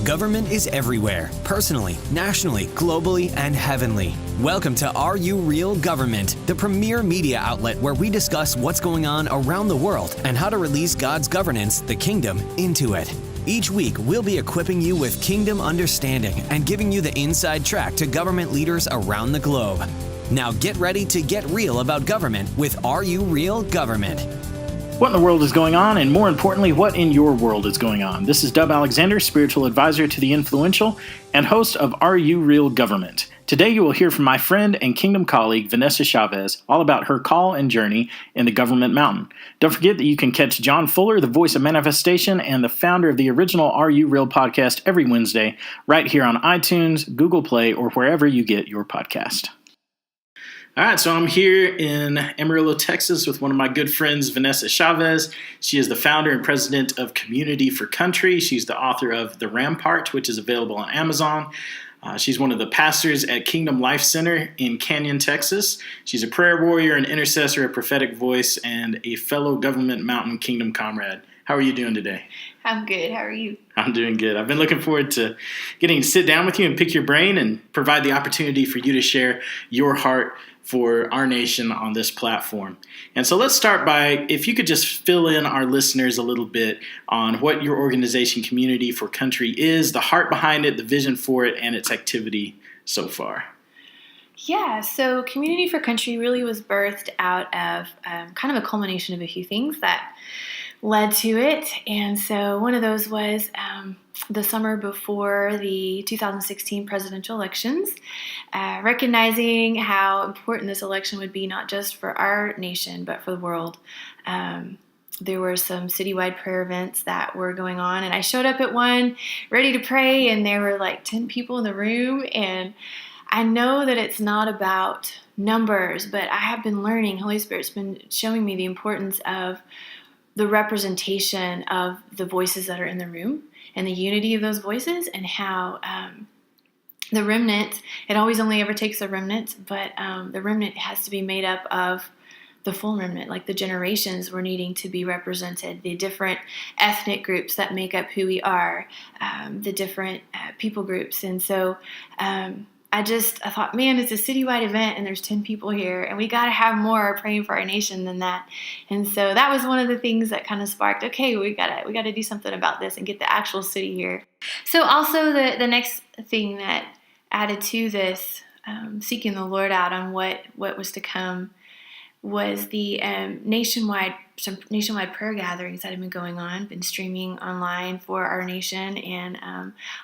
Government is everywhere, personally, nationally, globally, and heavenly. Welcome to Are You Real Government, the premier media outlet where we discuss what's going on around the world and how to release God's governance, the kingdom, into it. Each week, we'll be equipping you with kingdom understanding and giving you the inside track to government leaders around the globe. Now get ready to get real about government with Are You Real Government? What in the world is going on, and more importantly, what in your world is going on? This is Dub Alexander, spiritual advisor to the influential and host of Are You Real Government? Today you will hear from my friend and kingdom colleague, Vanessa Chavez, all about her call and journey in the government mountain. Don't forget that you can catch John Fuller, the voice of manifestation and the founder of the original Are You Real podcast every Wednesday, right here on iTunes, Google Play, or wherever you get your podcast. All right, so I'm here in Amarillo, Texas with one of my good friends, Vanessa Chavez. She is the founder and president of Community for Country. She's the author of The Rampart, which is available on Amazon. She's one of the pastors at Kingdom Life Center in Canyon, Texas. She's a prayer warrior, an intercessor, a prophetic voice, and a fellow government mountain kingdom comrade. How are you doing today? I'm good. How are you? I'm doing good. I've been looking forward to getting to sit down with you and pick your brain and provide the opportunity for you to share your heart for our nation on this platform. And so let's start by, if you could just fill in our listeners a little bit on what your organization, Community for Country, is, the heart behind it, the vision for it, and its activity so far. Yeah, so Community for Country really was birthed out of kind of a culmination of a few things that led to it. And so one of those was the summer before the 2016 presidential elections, recognizing how important this election would be, not just for our nation, but for the world. There were some citywide prayer events that were going on, and I showed up at one ready to pray, and there were like 10 people in the room. And I know that it's not about numbers, but I have been learning, Holy Spirit's been showing me the importance of the representation of the voices that are in the room and the unity of those voices, and how the remnant, it always only ever takes a remnant, but the remnant has to be made up of the full remnant, like the generations were needing to be represented, the different ethnic groups that make up who we are, the different people groups. And so I thought, man, it's a citywide event and there's 10 people here, and we got to have more praying for our nation than that. And so that was one of the things that kind of sparked, okay, we got to do something about this and get the actual city here. So also the next thing that added to this, seeking the Lord out on what was to come, was the nationwide prayer gatherings that have been going on, been streaming online for our nation, and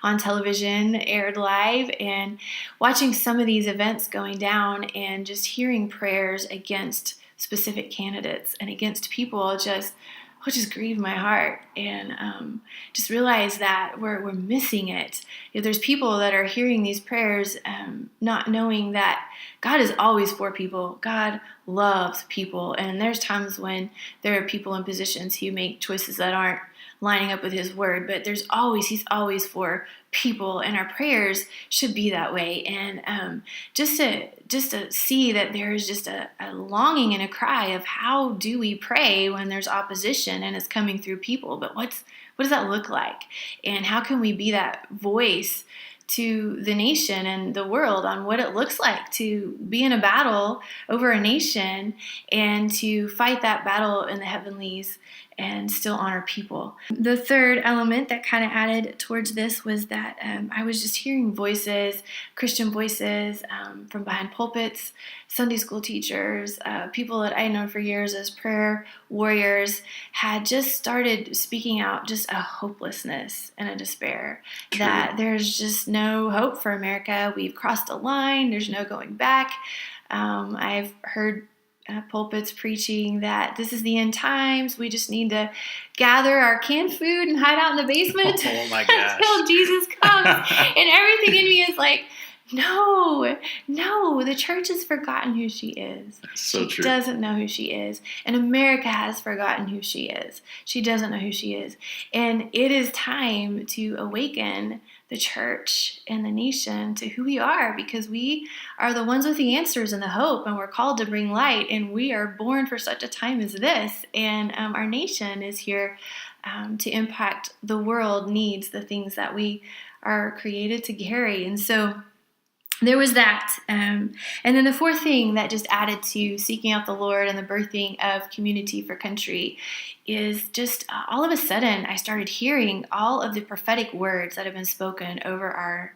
on television, aired live, and watching some of these events going down and just hearing prayers against specific candidates and against people just grieved my heart, and just realized that we're missing it. There's people that are hearing these prayers, not knowing that God is always for people. God loves people, and there's times when there are people in positions who make choices that aren't lining up with His word, but He's always for people, and our prayers should be that way. And just to see that there is just a longing and a cry of how do we pray when there's opposition and it's coming through people, but what does that look like, and how can we be that voice to the nation and the world on what it looks like to be in a battle over a nation and to fight that battle in the heavenlies and still honor people. The third element that kind of added towards this was that I was just hearing voices, Christian voices from behind pulpits, Sunday school teachers, people that I know for years as prayer warriors had just started speaking out just a hopelessness and a despair. True. That there's just no hope for America. We've crossed a line. There's no going back. I've heard pulpits preaching that this is the end times. We just need to gather our canned food and hide out in the basement until Jesus comes. And everything in me is like, no, the church has forgotten who she is. So she doesn't know who she is. And America has forgotten who she is. She doesn't know who she is. And it is time to awaken the church and the nation to who we are, because we are the ones with the answers and the hope, and we're called to bring light, and we are born for such a time as this. And our nation is here to impact the world needs the things that we are created to carry. And so there was that. And then the fourth thing that just added to seeking out the Lord and the birthing of Community for Country is just all of a sudden I started hearing all of the prophetic words that have been spoken over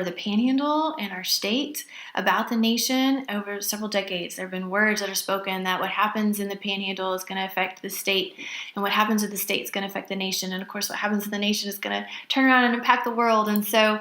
the Panhandle and our state about the nation over several decades. There have been words that are spoken that what happens in the Panhandle is going to affect the state, and what happens in the state is going to affect the nation, and of course what happens in the nation is going to turn around and impact the world. And so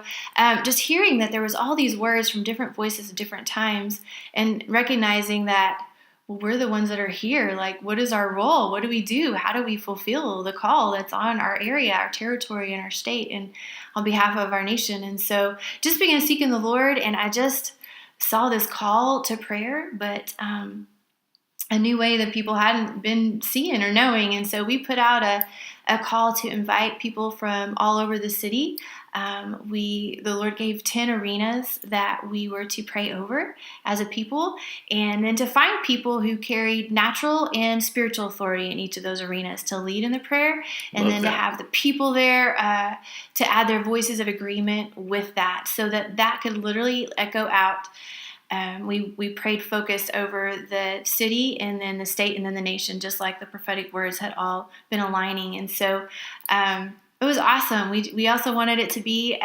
just hearing that there was all these words from different voices at different times, and recognizing that, well, we're the ones that are here. Like, what is our role? What do we do? How do we fulfill the call that's on our area, our territory, and our state, and on behalf of our nation? And so just began seeking the Lord, and I just saw this call to prayer, but a new way that people hadn't been seeing or knowing. And so we put out a call to invite people from all over the city. The Lord gave 10 arenas that we were to pray over as a people, and then to find people who carried natural and spiritual authority in each of those arenas to lead in the prayer, and then to have the people there to add their voices of agreement with that, so that could literally echo out. We prayed focused over the city and then the state and then the nation, just like the prophetic words had all been aligning. And so it was awesome. We also wanted it to be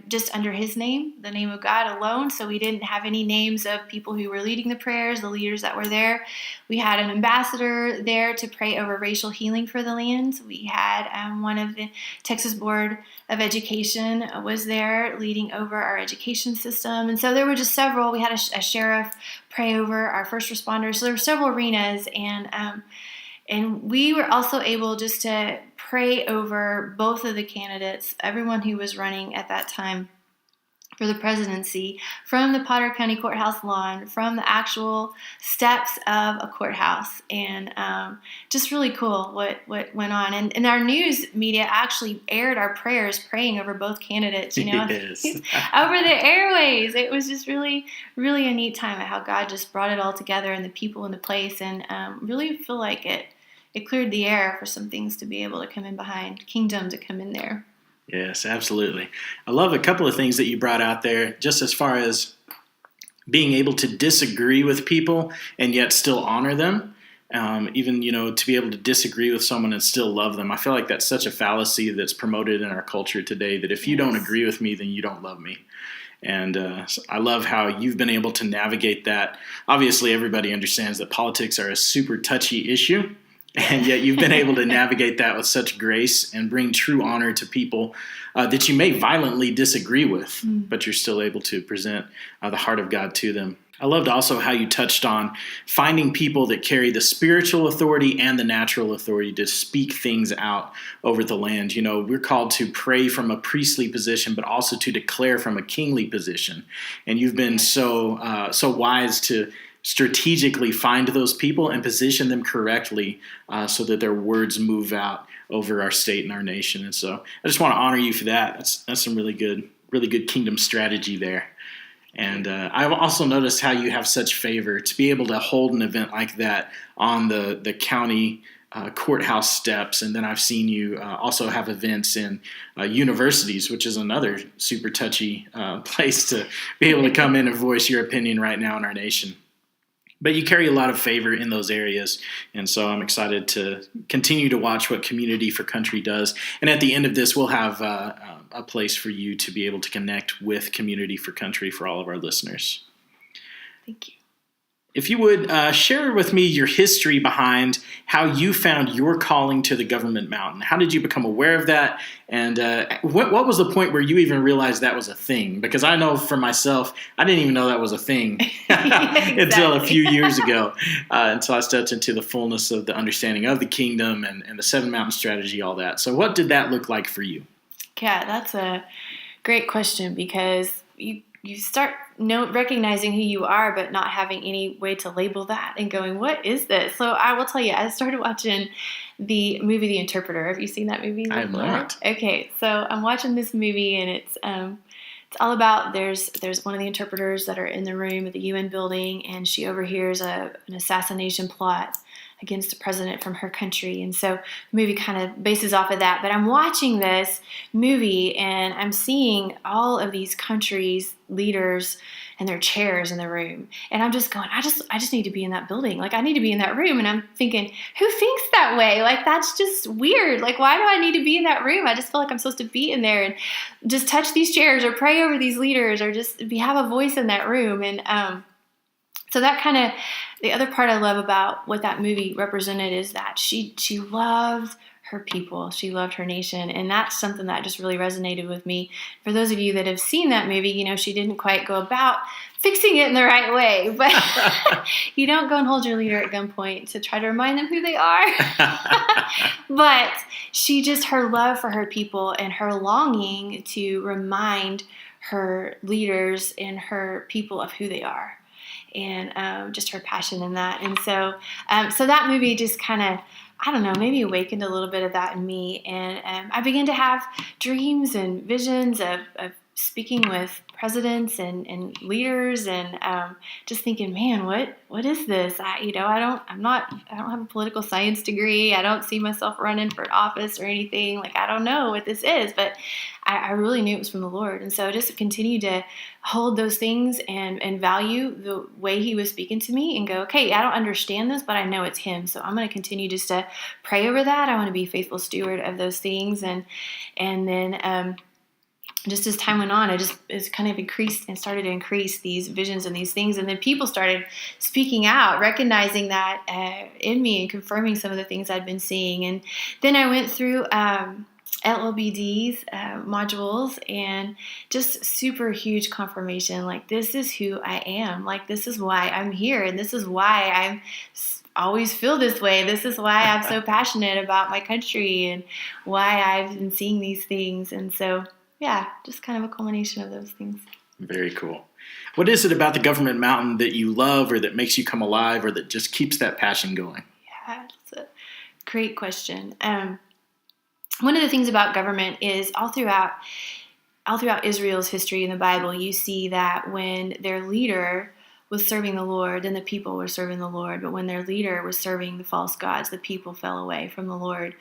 just under His name, the name of God alone. So we didn't have any names of people who were leading the prayers, the leaders that were there. We had an ambassador there to pray over racial healing for the land. We had one of the Texas Board of Education was there leading over our education system. And so there were just several. We had a sheriff pray over our first responders. So there were several arenas, and we were also able just to pray over both of the candidates, everyone who was running at that time for the presidency, from the Potter County Courthouse lawn, from the actual steps of a courthouse. And just really cool what went on. And our news media actually aired our prayers praying over both candidates, Yes. over the airways. It was just really, really a neat time at how God just brought it all together and the people into place, and really feel like it cleared the air for some things to be able to come in behind, kingdom to come in there. Yes, absolutely. I love a couple of things that you brought out there, just as far as being able to disagree with people and yet still honor them. Even, to be able to disagree with someone and still love them. I feel like that's such a fallacy that's promoted in our culture today, that if you don't agree with me, then you don't love me. And I love how you've been able to navigate that. Obviously, everybody understands that politics are a super touchy issue, and yet you've been able to navigate that with such grace and bring true honor to people that you may violently disagree with, but you're still able to present the heart of God to them. I loved also how you touched on finding people that carry the spiritual authority and the natural authority to speak things out over the land. We're called to pray from a priestly position, but also to declare from a kingly position. And you've been so wise to strategically find those people and position them correctly so that their words move out over our state and our nation. And so I just want to honor you for that. That's some really good kingdom strategy there. And I've also noticed how you have such favor to be able to hold an event like that on the county courthouse steps. And then I've seen you also have events in universities, which is another super touchy place to be able to come in and voice your opinion right now in our nation. But you carry a lot of favor in those areas, and so I'm excited to continue to watch what Community for Country does. And at the end of this, we'll have a place for you to be able to connect with Community for Country for all of our listeners. Thank you. If you would share with me your history behind how you found your calling to the government mountain. How did you become aware of that? And what was the point where you even realized that was a thing? Because I know for myself, I didn't even know that was a thing until a few years ago, until I stepped into the fullness of the understanding of the kingdom and the Seven Mountain Strategy, all that. So what did that look like for you? Yeah, that's a great question, because you start recognizing who you are, but not having any way to label that and going, what is this? So I will tell you, I started watching the movie The Interpreter. Have you seen that movie? I have not. Okay, so I'm watching this movie, and it's all about there's one of the interpreters that are in the room at the UN building, and she overhears an assassination plot against a president from her country. And so the movie kind of bases off of that. But I'm watching this movie and I'm seeing all of these countries' leaders and their chairs in the room. And I'm just going, I just need to be in that building. Like, I need to be in that room. And I'm thinking, who thinks that way? Like, that's just weird. Like, why do I need to be in that room? I just feel like I'm supposed to be in there and just touch these chairs or pray over these leaders or just have a voice in that room. And so that kind of, the other part I love about what that movie represented is that she loved her people. She loved her nation. And that's something that just really resonated with me. For those of you that have seen that movie, you know, she didn't quite go about fixing it in the right way. But you don't go and hold your leader at gunpoint to try to remind them who they are. But her love for her people and her longing to remind her leaders and her people of who they are. And just her passion in that. And so that movie just kind of, I don't know, maybe awakened a little bit of that in me. And I began to have dreams and visions of speaking with presidents and leaders and just thinking, man, what is this? I don't have a political science degree. I don't see myself running for office or anything. Like, I don't know what this is, but I really knew it was from the Lord. And so I just continued to hold those things and value the way he was speaking to me and go, okay, I don't understand this, but I know it's him. So I'm going to continue just to pray over that. I want to be a faithful steward of those things. And then just as time went on, it's kind of increased and started to increase these visions and these things. And then people started speaking out, recognizing that in me and confirming some of the things I'd been seeing. And then I went through LLBD's modules and just super huge confirmation. Like, this is who I am. Like, this is why I'm here. And this is why I always feel this way. This is why I'm so passionate about my country and why I've been seeing these things. And so, yeah, just kind of a culmination of those things. Very cool. What is it about the government mountain that you love or that makes you come alive or that just keeps that passion going? Yeah, that's a great question. One of the things about government is all throughout Israel's history in the Bible, you see that when their leader was serving the Lord, then the people were serving the Lord. But when their leader was serving the false gods, the people fell away from the Lord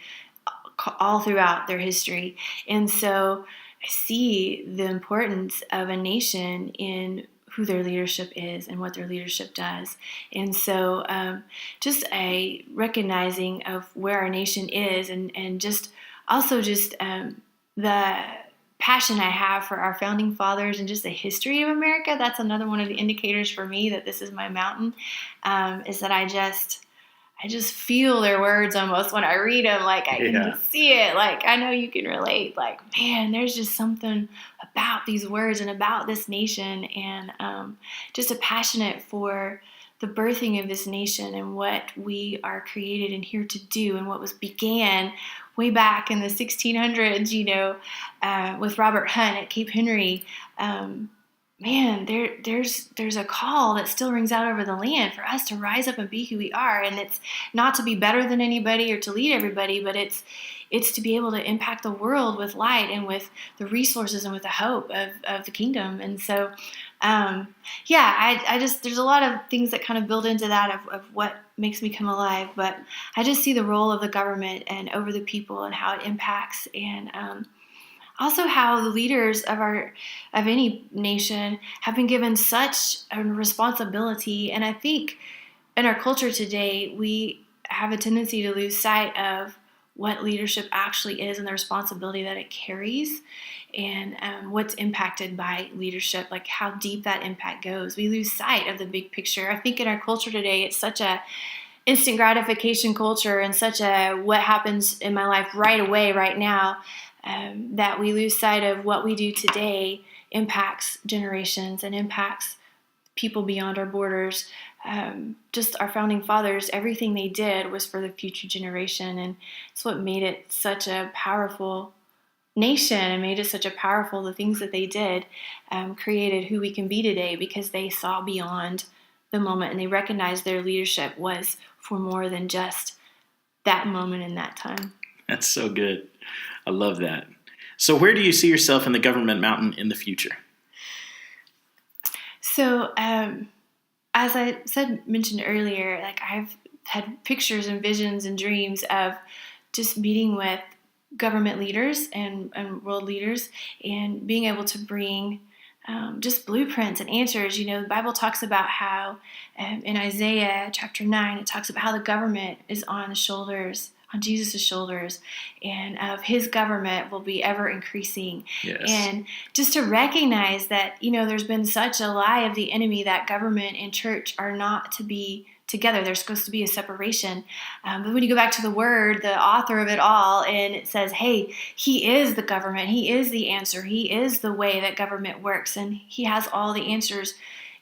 all throughout their history. And so I see the importance of a nation in who their leadership is and what their leadership does. And so just a recognizing of where our nation is and just also just the passion I have for our founding fathers and just the history of America. That's another one of the indicators for me that this is my mountain, is that I just feel their words almost when I read them. Like, I can just see it. Like, I know you can relate. Like, man, there's just something about these words and about this nation and just a passionate for the birthing of this nation and what we are created and here to do and what was began way back in the 1600s, with Robert Hunt at Cape Henry. Man, there's a call that still rings out over the land for us to rise up and be who we are. And it's not to be better than anybody or to lead everybody, but it's to be able to impact the world with light and with the resources and with the hope of the kingdom. And so, I just, there's a lot of things that kind of build into that of what makes me come alive. But I just see the role of the government and over the people and how it impacts and, also how the leaders of any nation have been given such a responsibility. And I think in our culture today, we have a tendency to lose sight of what leadership actually is and the responsibility that it carries and what's impacted by leadership, like how deep that impact goes. We lose sight of the big picture. I think in our culture today, it's such a instant gratification culture and such a what happens in my life right away, right now, that we lose sight of what we do today impacts generations and impacts people beyond our borders. Just our founding fathers, everything they did was for the future generation. And it's what made it such a powerful nation and made it such a powerful, the things that they did created who we can be today because they saw beyond the moment and they recognized their leadership was for more than just that moment in that time. That's so good. I love that. So where do you see yourself in the government mountain in the future? So as I mentioned earlier, like I've had pictures and visions and dreams of just meeting with government leaders and world leaders and being able to bring just blueprints and answers. The Bible talks about how in Isaiah chapter 9, it talks about how the government is on Jesus' shoulders, and of his government will be ever increasing. Yes. And just to recognize that, there's been such a lie of the enemy that government and church are not to be together. There's supposed to be a separation. But when you go back to the Word, the author of it all, and it says, hey, he is the government. He is the answer. He is the way that government works. And he has all the answers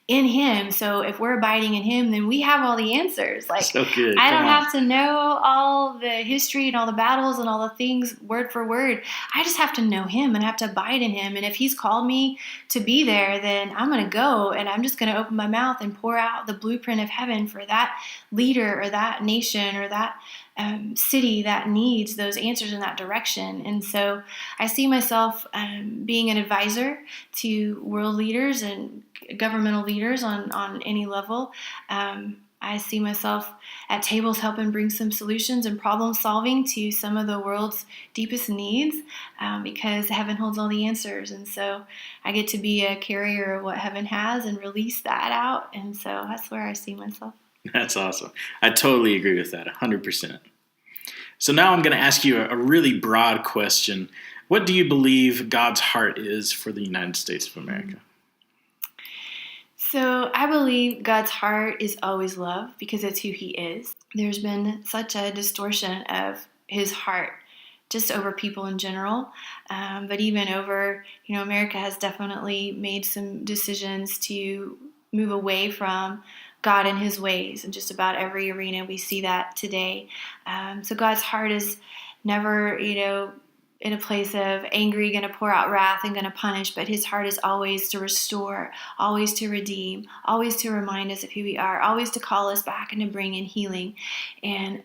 in him. So if we're abiding in him, then we have all the answers. Like, so good. I don't have to know all the history and all the battles and all the things word for word. I just have to know him and have to abide in him. And if he's called me to be there, then I'm going to go, and I'm just going to open my mouth and pour out the blueprint of heaven for that leader or that nation or that city that needs those answers in that direction. And so I see myself being an advisor to world leaders and governmental leaders on any level. I see myself at tables helping bring some solutions and problem solving to some of the world's deepest needs, because heaven holds all the answers. And so I get to be a carrier of what heaven has and release that out. And so that's where I see myself. That's awesome. I totally agree with that, 100%. So now I'm going to ask you a really broad question. What do you believe God's heart is for the United States of America? So I believe God's heart is always love, because it's who he is. There's been such a distortion of his heart just over people in general, but even over, America has definitely made some decisions to move away from God and his ways, and just about every arena we see that today. So God's heart is never, in a place of angry, going to pour out wrath and going to punish, but his heart is always to restore, always to redeem, always to remind us of who we are, always to call us back and to bring in healing. And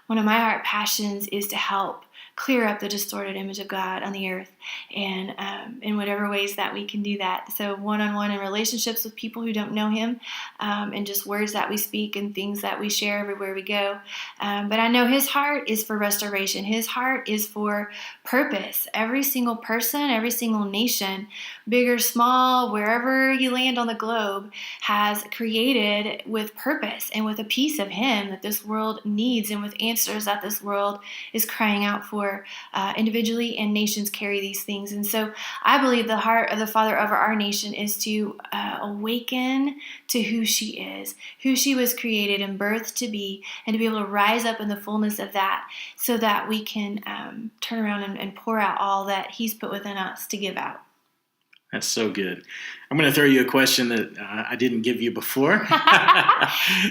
one of my heart passions is to help clear up the distorted image of God on the earth, and in whatever ways that we can do that. So one-on-one in relationships with people who don't know him, and just words that we speak and things that we share everywhere we go. But I know his heart is for restoration. His heart is for purpose. Every single person, every single nation, big or small, wherever you land on the globe, has created with purpose and with a piece of him that this world needs, and with answers that this world is crying out for. Individually, and nations carry these things. And so I believe the heart of the Father over our nation is to awaken to who she is, who she was created and birthed to be, and to be able to rise up in the fullness of that, so that we can turn around and pour out all that he's put within us to give out. That's so good. I'm going to throw you a question that I didn't give you before,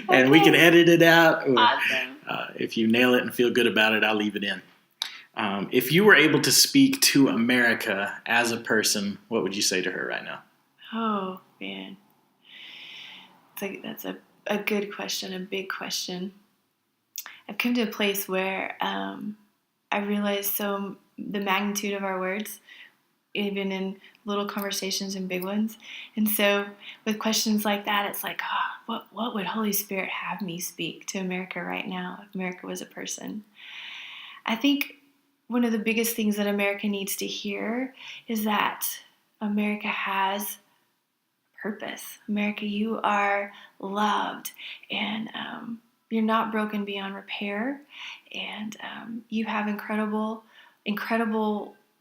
and we can edit it out. Or, awesome. If you nail it and feel good about it, I'll leave it in. If you were able to speak to America as a person, what would you say to her right now? Oh, man. That's a good question, a big question. I've come to a place where I realize the magnitude of our words, even in little conversations and big ones. And so with questions like that, it's like, what would Holy Spirit have me speak to America right now if America was a person? I think one of the biggest things that America needs to hear is that America has purpose. America, you are loved, and you're not broken beyond repair, and you have incredible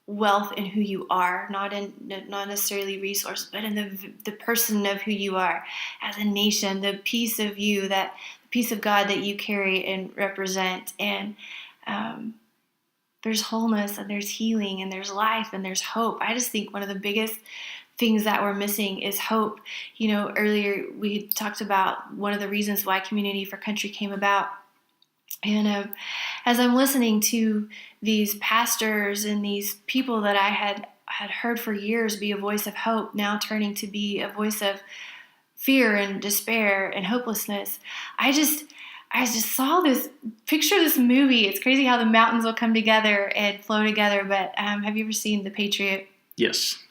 wealth in who you are, not necessarily resources, but in the person of who you are as a nation, the piece of you, the piece of God that you carry and represent. And there's wholeness, and there's healing, and there's life, and there's hope. I just think one of the biggest things that we're missing is hope. Earlier we talked about one of the reasons why Community for Country came about. And as I'm listening to these pastors and these people that I had heard for years be a voice of hope, now turning to be a voice of fear and despair and hopelessness, I just saw picture this movie. It's crazy how the mountains will come together and flow together. But have you ever seen The Patriot? Yes.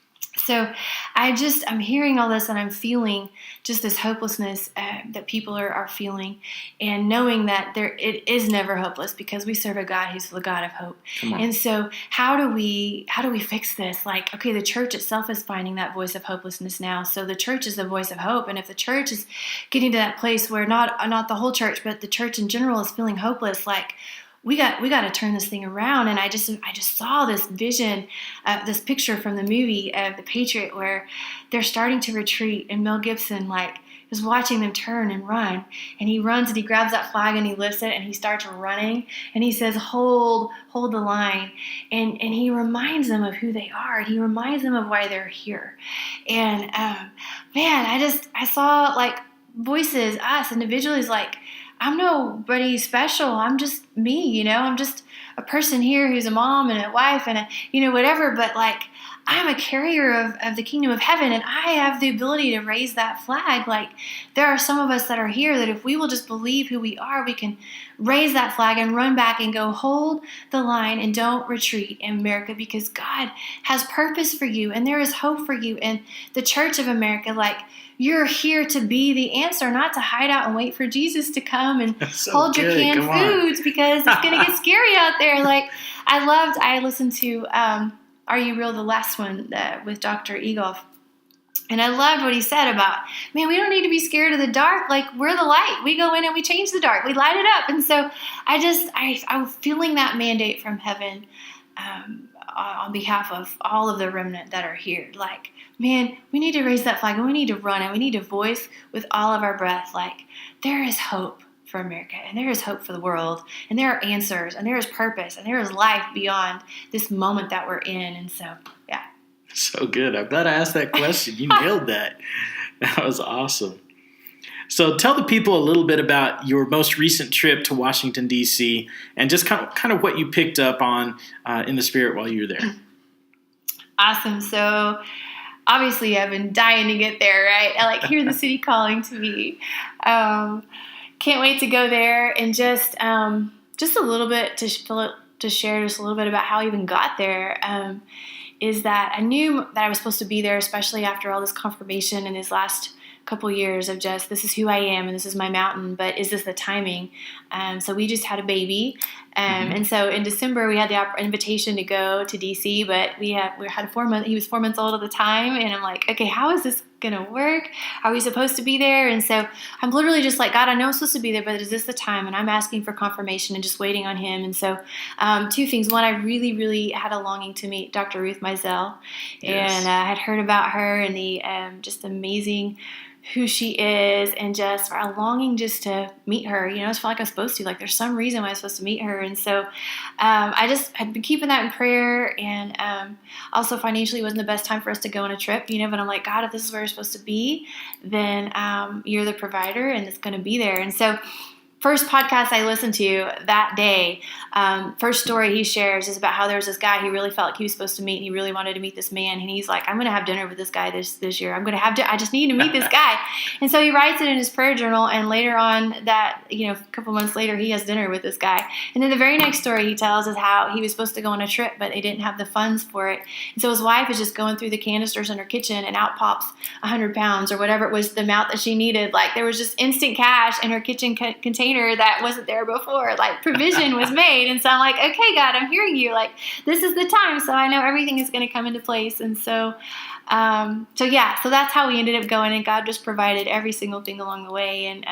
So I'm hearing all this and I'm feeling just this hopelessness that people are feeling, and knowing that it is never hopeless because we serve a God who's the God of hope. And so how do we fix this? Like, okay, the church itself is finding that voice of hopelessness now. So the church is the voice of hope. And if the church is getting to that place where not the whole church, but the church in general is feeling hopeless, like, we got to turn this thing around. And I just saw this vision, this picture from the movie of The Patriot, where they're starting to retreat, and Mel Gibson is watching them turn and run, and he runs and he grabs that flag and he lifts it and he starts running, and he says, hold the line, and he reminds them of who they are, and he reminds them of why they're here. And I saw like voices, us individually, like, I'm nobody special. I'm just me, I'm just a person here who's a mom and a wife and whatever. But like, I'm a carrier of the kingdom of heaven, and I have the ability to raise that flag. Like, there are some of us that are here that if we will just believe who we are, we can raise that flag and run back and go, hold the line and don't retreat in America, because God has purpose for you and there is hope for you. And the Church of America, like, you're here to be the answer, not to hide out and wait for Jesus to come and hold your canned foods, because it's going to get scary out there. Like, I listened to Are You Real, the last one with Dr. Egolf. And I loved what he said about, man, we don't need to be scared of the dark. Like, we're the light. We go in and we change the dark. We light it up. And so I'm feeling that mandate from heaven on behalf of all of the remnant that are here. Like, man, we need to raise that flag, and we need to run, and we need to voice with all of our breath, like, there is hope for America, and there is hope for the world, and there are answers, and there is purpose, and there is life beyond this moment that we're in. And so, yeah. So good. I'm glad I asked that question. You nailed that. That was awesome. So tell the people a little bit about your most recent trip to Washington, D.C., and just kind of what you picked up on in the Spirit while you were there. Awesome. So obviously I've been dying to get there, right? I hear the city calling to me. Can't wait to go there, and just a little bit to share just a little bit about how I even got there. Is that I knew that I was supposed to be there, especially after all this confirmation in these last couple years of just, this is who I am and this is my mountain, but is this the timing? So we just had a baby. And so in December, we had the invitation to go to DC, but we had he was 4 months old at the time. And I'm like, okay, how is this going to work? Are we supposed to be there? And so I'm literally just like, God, I know I'm supposed to be there, but is this the time? And I'm asking for confirmation and just waiting on him. And so two things. One, I really, really had a longing to meet Dr. Ruth Mizell. Yes. And I had heard about her and the just amazing who she is, and just a longing just to meet her. I just felt like I was supposed to. Like, there's some reason why I was supposed to meet her. And so I just had been keeping that in prayer. And also financially, it wasn't the best time for us to go on a trip, but I'm like, God, if this is where we're supposed to be, then you're the provider and it's going to be there. And so first podcast I listened to that day, first story he shares is about how there was this guy he really felt like he was supposed to meet, and he really wanted to meet this man, and he's like, I'm going to have dinner with this guy this year. I just need to meet this guy. And so he writes it in his prayer journal, and later on that, a couple months later, he has dinner with this guy. And then the very next story he tells is how he was supposed to go on a trip, but they didn't have the funds for it. And so his wife is just going through the canisters in her kitchen, and out pops 100 pounds or whatever it was, the amount that she needed. Like, there was just instant cash in her kitchen container that wasn't there before. Like, provision was made. And so I'm like, okay, God, I'm hearing you. Like, this is the time. So I know everything is going to come into place. And so that's how we ended up going, and God just provided every single thing along the way. And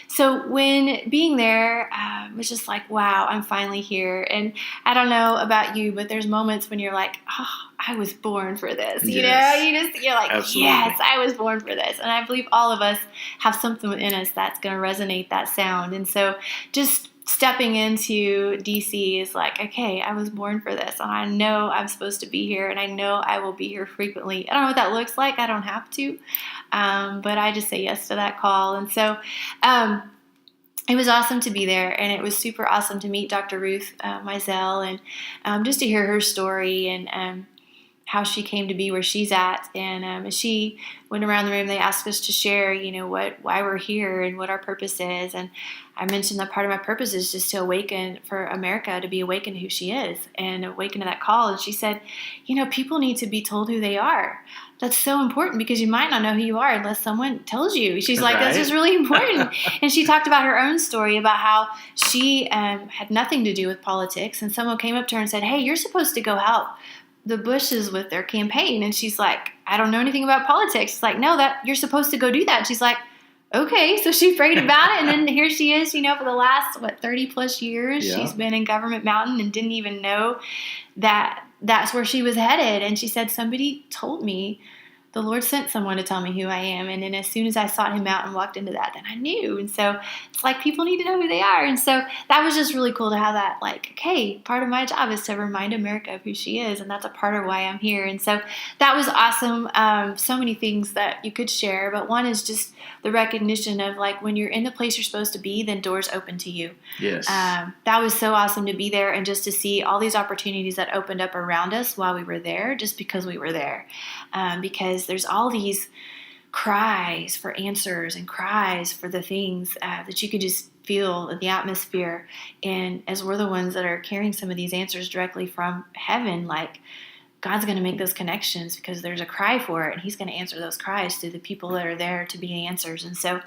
so when being there, it was just like, wow, I'm finally here. And I don't know about you, but there's moments when you're like, oh, I was born for this. Yes. You're like, Absolutely. Yes, I was born for this. And I believe all of us have something within us that's going to resonate that sound. And so just stepping into DC is like, okay, I was born for this, and I know I'm supposed to be here, and I know I will be here frequently. I don't know what that looks like. I don't have to, but I just say yes to that call. And so it was awesome to be there, and it was super awesome to meet Dr. Ruth Mizell, and just to hear her story. And how she came to be where she's at. And as she went around the room, they asked us to share, why we're here and what our purpose is. And I mentioned that part of my purpose is just to awaken for America, to be awakened to who she is and awaken to that call. And she said, people need to be told who they are. That's so important because you might not know who you are unless someone tells you. She's like, That's just really important. And she talked about her own story about how she had nothing to do with politics. And someone came up to her and said, hey, you're supposed to go help the Bushes with their campaign. And she's like, I don't know anything about politics. She's like, no, that you're supposed to go do that. And she's like, okay. So she prayed about it. And then here she is, for the last, 30 plus years, she's been in Government Mountain and didn't even know that that's where she was headed. And she said, somebody told me, the Lord sent someone to tell me who I am. And then as soon as I sought him out and walked into that, then I knew. And so it's like people need to know who they are. And so that was just really cool to have that, okay, part of my job is to remind America of who she is. And that's a part of why I'm here. And so that was awesome. So many things that you could share. But one is just the recognition of when you're in the place you're supposed to be, then doors open to you. Yes. That was so awesome to be there and just to see all these opportunities that opened up around us while we were there, just because we were there. Because there's all these cries for answers and cries for the things that you could just feel in the atmosphere. And as we're the ones that are carrying some of these answers directly from heaven, God's going to make those connections because there's a cry for it, and he's going to answer those cries through the people that are there to be answers. And so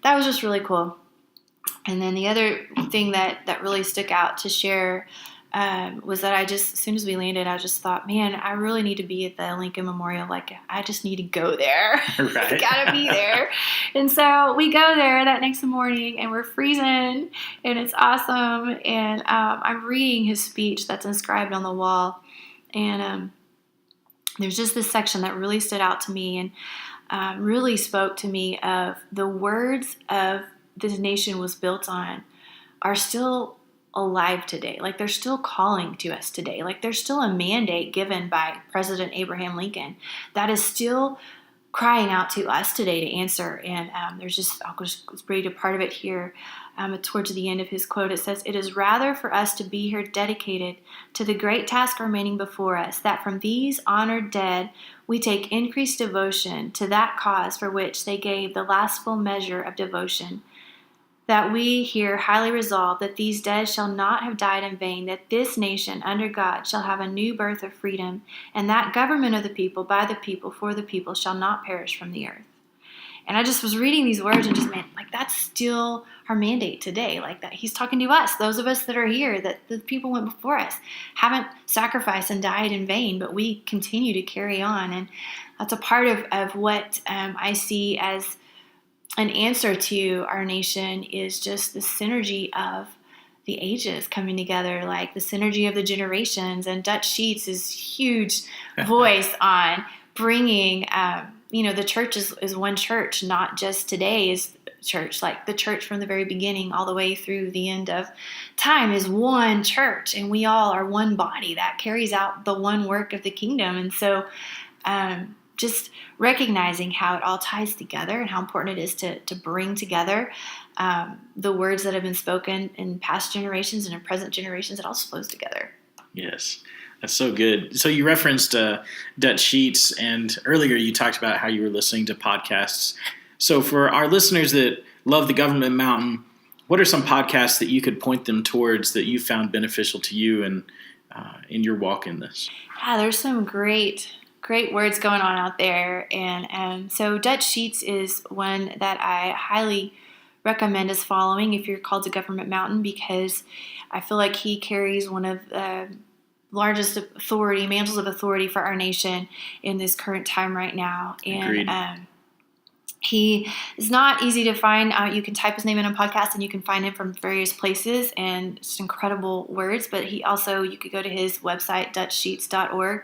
that was just really cool. And then the other thing that really stuck out to share was that as soon as we landed, I just thought, man, I really need to be at the Lincoln Memorial. I just need to go there. Right. Gotta be there. And so we go there that next morning, and we're freezing, and it's awesome. And I'm reading his speech that's inscribed on the wall. And there's just this section that really stood out to me and really spoke to me of the words of this nation was built on are still alive today. They're still calling to us today. There's still a mandate given by President Abraham Lincoln that is still crying out to us today to answer. And I'll just read a part of it here. Towards the end of his quote, it says, "It is rather for us to be here dedicated to the great task remaining before us, that from these honored dead we take increased devotion to that cause for which they gave the last full measure of devotion, that we here highly resolve that these dead shall not have died in vain, that this nation under God shall have a new birth of freedom, and that government of the people, by the people, for the people, shall not perish from the earth." And I just was reading these words and just, man, that's still our mandate today. That he's talking to us, those of us that are here, that the people went before us haven't sacrificed and died in vain, but we continue to carry on. And that's a part of what I see as an answer to our nation is just the synergy of the ages coming together, the synergy of the generations. And Dutch Sheets is huge voice on bringing, the church is one church, not just today's church. The church from the very beginning all the way through the end of time is one church, and we all are one body that carries out the one work of the kingdom. And so just recognizing how it all ties together and how important it is to bring together the words that have been spoken in past generations and in present generations. It all flows together. Yes, that's so good. So you referenced Dutch Sheets, and earlier you talked about how you were listening to podcasts. So for our listeners that love the Government Mountain, what are some podcasts that you could point them towards that you found beneficial to you and in your walk in this? Yeah, there's some great words going on out there. And so Dutch Sheets is one that I highly recommend as following if you're called to Government Mountain, because I feel like he carries one of the largest mantles of authority for our nation in this current time right now. Agreed. And he is not easy to find. You can type his name in a podcast and you can find him from various places, and it's incredible words. But you could go to his website, dutchsheets.org,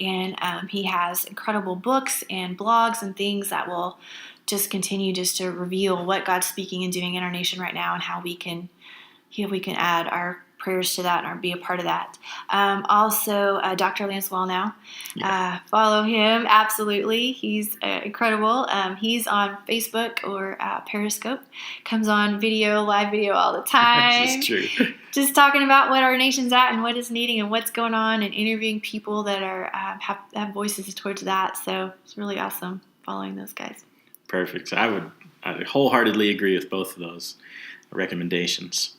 and he has incredible books and blogs and things that will just continue just to reveal what God's speaking and doing in our nation right now, and how we can add our prayers to that or be a part of that. Also, Dr. Lance Wallnau. Follow him, absolutely. He's incredible. He's on Facebook or Periscope. Comes on live video all the time. This is true. Just talking about what our nation's at and what is needing and what's going on, and interviewing people that are have voices towards that. So it's really awesome following those guys. Perfect. I would wholeheartedly agree with both of those recommendations.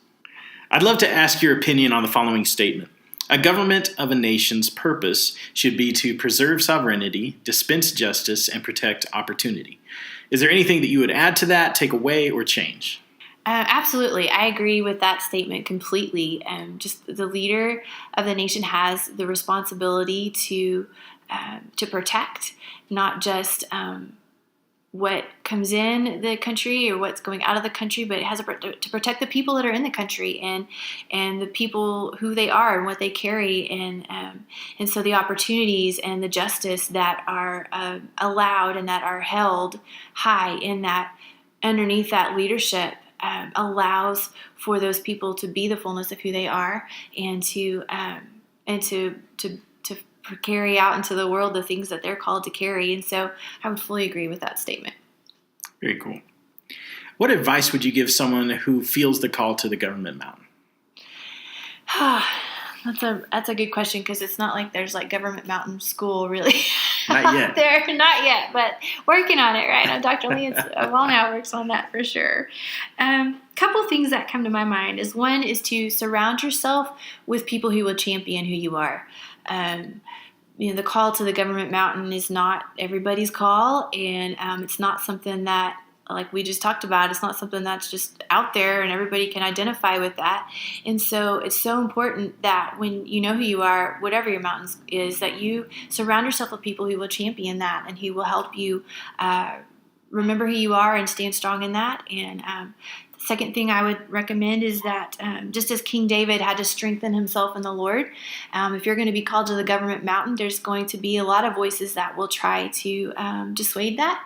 I'd love to ask your opinion on the following statement. A government of a nation's purpose should be to preserve sovereignty, dispense justice, and protect opportunity. Is there anything that you would add to that, take away, or change? Absolutely. I agree with that statement completely. Just the leader of the nation has the responsibility to protect, not just what comes in the country or what's going out of the country, but it has to protect the people that are in the country and the people who they are and what they carry, and so the opportunities and the justice that are allowed and that are held high in that underneath that leadership allows for those people to be the fullness of who they are and to carry out into the world the things that they're called to carry. And so I would fully agree with that statement. Very cool. What advice would you give someone who feels the call to the government mountain? That's a good question, because it's not like there's like government mountain school really Not yet. there. Not yet, but working on it, right? Dr. Lance Wallnau works on that for sure. Couple things that come to my mind is, one is to surround yourself with people who will champion who you are. The call to the government mountain is not everybody's call, and it's not something that, like we just talked about, it's not something that's just out there and everybody can identify with that. And so it's so important that when you know who you are, whatever your mountain is, that you surround yourself with people who will champion that and who will help you remember who you are and stand strong in that. And second thing I would recommend is that just as King David had to strengthen himself in the Lord, if you're going to be called to the government mountain, there's going to be a lot of voices that will try to dissuade that.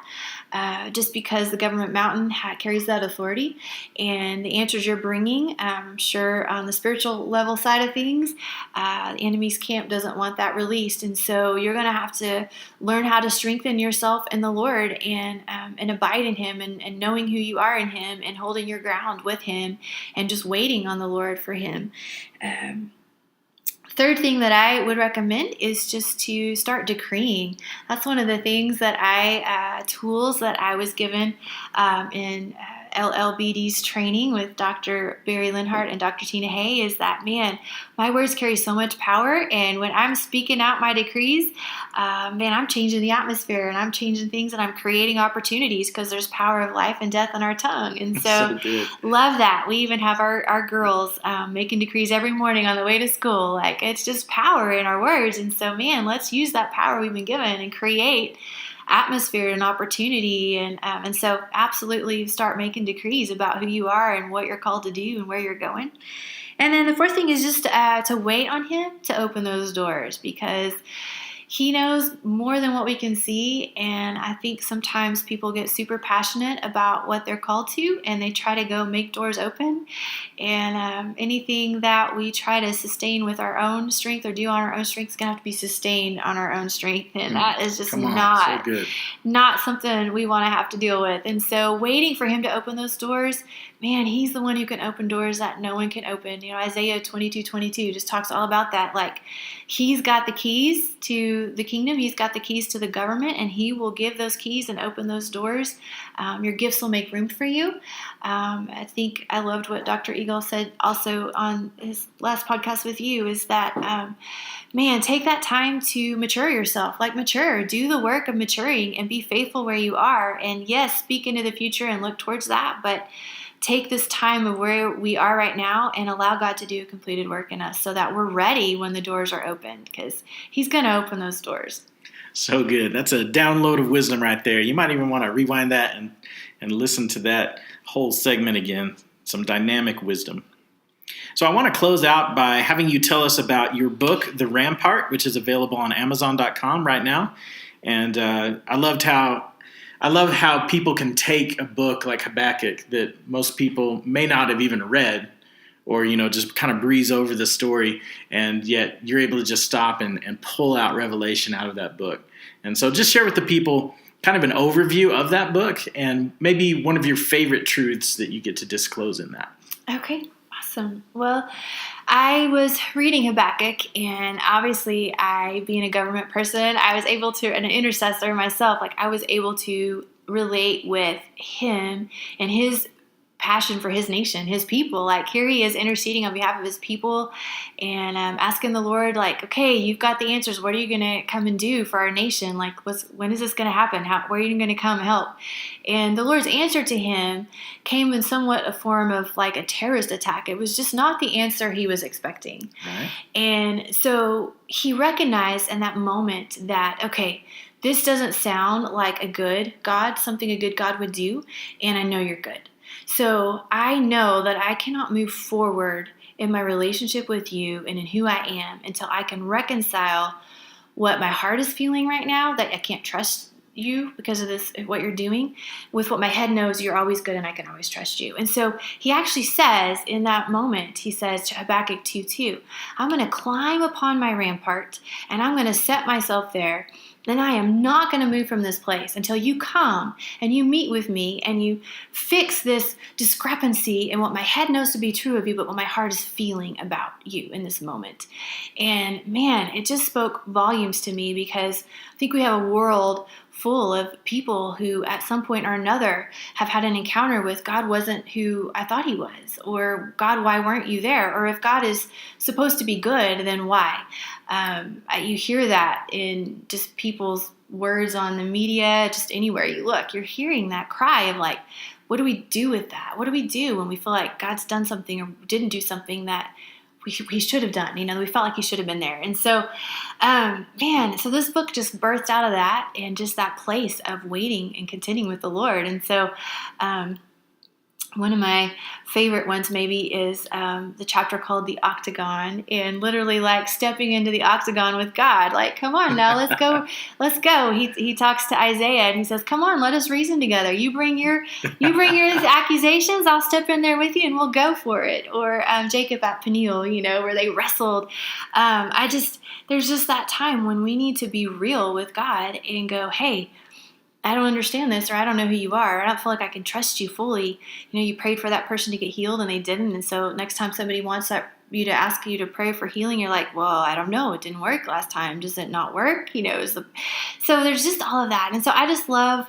Just because the government mountain carries that authority, and the answers you're bringing, I'm sure on the spiritual level side of things, the enemy's camp doesn't want that released, and so you're going to have to learn how to strengthen yourself in the Lord and abide in Him, and knowing who you are in Him, and holding your ground with Him, and just waiting on the Lord for Him. Third thing that I would recommend is just to start decreeing. That's one of the things that tools that I was given in LLBD's training with Dr. Barry Linhart and Dr. Tina Hay, is that, man, my words carry so much power, and when I'm speaking out my decrees, I'm changing the atmosphere, and I'm changing things, and I'm creating opportunities, because there's power of life and death in our tongue. And so love that. We even have our girls making decrees every morning on the way to school. Like, it's just power in our words. And so, man, let's use that power we've been given and create atmosphere and opportunity, and so absolutely start making decrees about who you are and what you're called to do and where you're going. And then the fourth thing is just to wait on Him to open those doors, because He knows more than what we can see. And I think sometimes people get super passionate about what they're called to, and they try to go make doors open. And anything that we try to sustain with our own strength or do on our own strength is going to have to be sustained on our own strength. And that is just not something we want to have to deal with. And so waiting for Him to open those doors, man, He's the one who can open doors that no one can open. Isaiah 22:22 just talks all about that. Like, He's got the keys to the kingdom. He's got the keys to the government, and He will give those keys and open those doors. Your gifts will make room for you. I think I loved what Dr. Eagle said also on his last podcast with you, is that, take that time to mature yourself. Do the work of maturing and be faithful where you are. And yes, speak into the future and look towards that, but take this time of where we are right now and allow God to do a completed work in us, so that we're ready when the doors are opened, because He's going to open those doors. So good. That's a download of wisdom right there. You might even want to rewind that and listen to that whole segment again. Some dynamic wisdom. So I want to close out by having you tell us about your book, The Rampart, which is available on Amazon.com right now. And I love how people can take a book like Habakkuk that most people may not have even read, or, just kind of breeze over the story, and yet you're able to just stop and pull out revelation out of that book. And so just share with the people kind of an overview of that book and maybe one of your favorite truths that you get to disclose in that. Okay, awesome. Well, I was reading Habakkuk, and obviously being a government person, I was able to, and an intercessor myself, I was able to relate with him and his passion for his nation, his people. Here he is interceding on behalf of his people and asking the Lord, okay, you've got the answers. What are you going to come and do for our nation? When is this going to happen? Where are you going to come help? And the Lord's answer to him came in somewhat a form of a terrorist attack. It was just not the answer he was expecting. Right. And so he recognized in that moment that, okay, this doesn't sound like a good God, something a good God would do, and I know you're good. So I know that I cannot move forward in my relationship with you and in who I am until I can reconcile what my heart is feeling right now, that I can't trust you because of this, what you're doing, with what my head knows you're always good and I can always trust you. And so he actually says in that moment, he says to Habakkuk 2:2, I'm going to climb upon my rampart and I'm going to set myself there. Then I am not going to move from this place until you come and you meet with me and you fix this discrepancy in what my head knows to be true of you, but what my heart is feeling about you in this moment. And man, it just spoke volumes to me, because I think we have a world full of people who at some point or another have had an encounter with God wasn't who I thought he was, or God, why weren't you there? Or if God is supposed to be good, then why? You hear that in just people's words on the media, just anywhere you look. You're hearing that cry of what do we do with that? What do we do when we feel like God's done something or didn't do something that we should have done? We felt like he should have been there. And so, so this book just birthed out of that and just that place of waiting and contending with the Lord. And so, one of my favorite ones maybe is the chapter called The Octagon, and literally stepping into the octagon with God. Come on now, let's go. He talks to Isaiah and he says, come on, let us reason together. You bring your accusations, I'll step in there with you and we'll go for it. Or Jacob at Peniel, where they wrestled. There's just that time when we need to be real with God and go, hey, I don't understand this, or I don't know who you are, or I don't feel like I can trust you fully. You prayed for that person to get healed and they didn't. And so next time somebody wants you to ask you to pray for healing, you're like, well, I don't know. It didn't work last time. Does it not work? So there's just all of that. And so I just love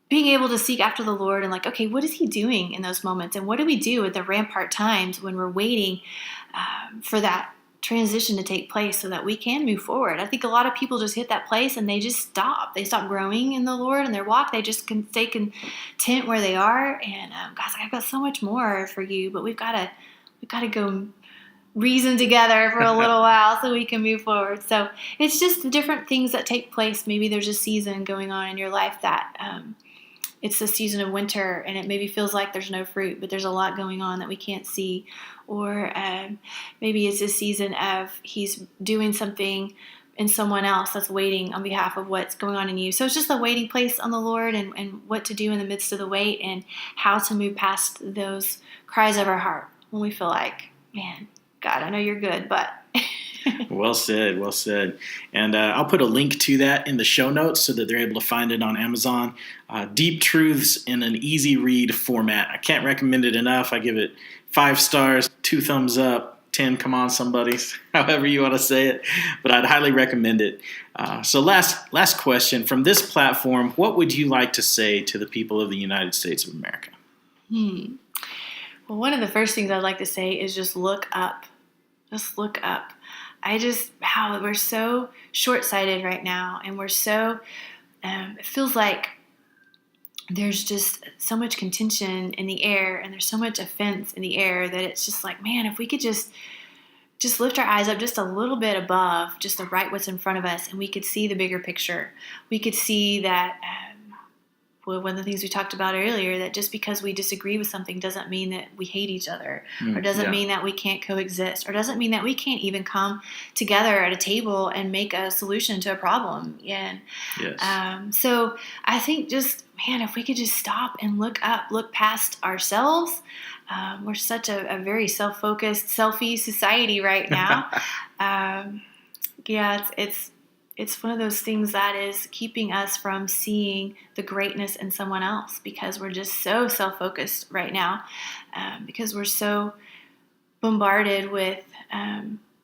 being able to seek after the Lord and okay, what is he doing in those moments? And what do we do at the Rampart times when we're waiting for that transition to take place so that we can move forward? I think a lot of people just hit that place and they just stop. They stop growing in the Lord and their walk. They just can stay content where they are. And God's I've got so much more for you, but we've got to go reason together for a little while so we can move forward. So it's just the different things that take place. Maybe there's a season going on in your life that it's the season of winter and it maybe feels like there's no fruit, but there's a lot going on that we can't see. Or maybe it's a season of he's doing something in someone else that's waiting on behalf of what's going on in you. So it's just a waiting place on the Lord and what to do in the midst of the wait and how to move past those cries of our heart when we feel like, man, God, I know you're good, but... Well said, well said. And I'll put a link to that in the show notes so that they're able to find it on Amazon. Deep Truths in an easy read format. I can't recommend it enough. I give it 5 stars, 2 thumbs up, 10 come on somebody's, however you want to say it. But I'd highly recommend it. So last question. From this platform, what would you like to say to the people of the United States of America? Well, one of the first things I'd like to say is just look up. Just look up. We're so short-sighted right now, and we're so, it feels like there's just so much contention in the air, and there's so much offense in the air that it's just man, if we could just lift our eyes up just a little bit above, just what's in front of us, and we could see the bigger picture. We could see that one of the things we talked about earlier, that just because we disagree with something doesn't mean that we hate each other, or doesn't mean that we can't coexist, or doesn't mean that we can't even come together at a table and make a solution to a problem. And so I think just, man, if we could just stop and look past ourselves. We're such a very self-focused, selfie society right now. It's one of those things that is keeping us from seeing the greatness in someone else, because we're just so self-focused right now, because we're so bombarded with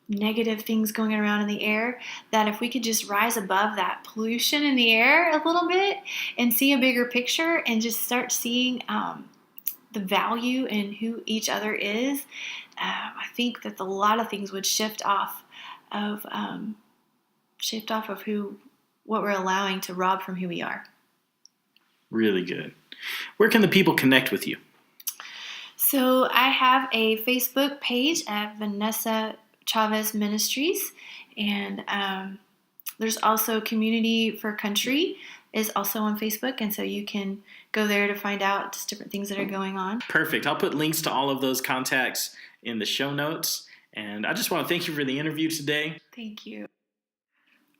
negative things going around in the air, that if we could just rise above that pollution in the air a little bit and see a bigger picture and just start seeing the value in who each other is, I think that a lot of things would shift off of what we're allowing to rob from who we are. Really good. Where can the people connect with you? So I have a Facebook page at Vanessa Chavez Ministries, and there's also Community for Country is also on Facebook, and so you can go there to find out just different things that are going on. Perfect. I'll put links to all of those contacts in the show notes, and I just want to thank you for the interview today. Thank you.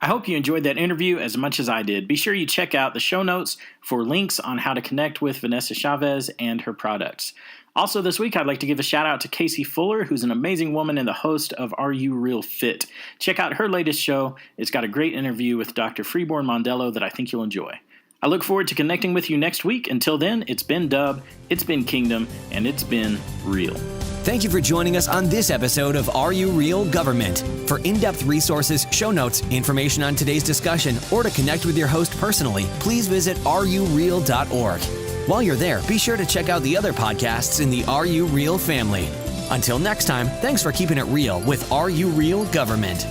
I hope you enjoyed that interview as much as I did. Be sure you check out the show notes for links on how to connect with Vanessa Chavez and her products. Also this week, I'd like to give a shout out to Casey Fuller, who's an amazing woman and the host of Are You Real Fit? Check out her latest show. It's got a great interview with Dr. Freeborn Mondello that I think you'll enjoy. I look forward to connecting with you next week. Until then, it's been Dub, it's been Kingdom, and it's been real. Thank you for joining us on this episode of Are You Real Government? For in-depth resources, show notes, information on today's discussion, or to connect with your host personally, please visit areyoureal.org. While you're there, be sure to check out the other podcasts in the Are You Real family. Until next time, thanks for keeping it real with Are You Real Government.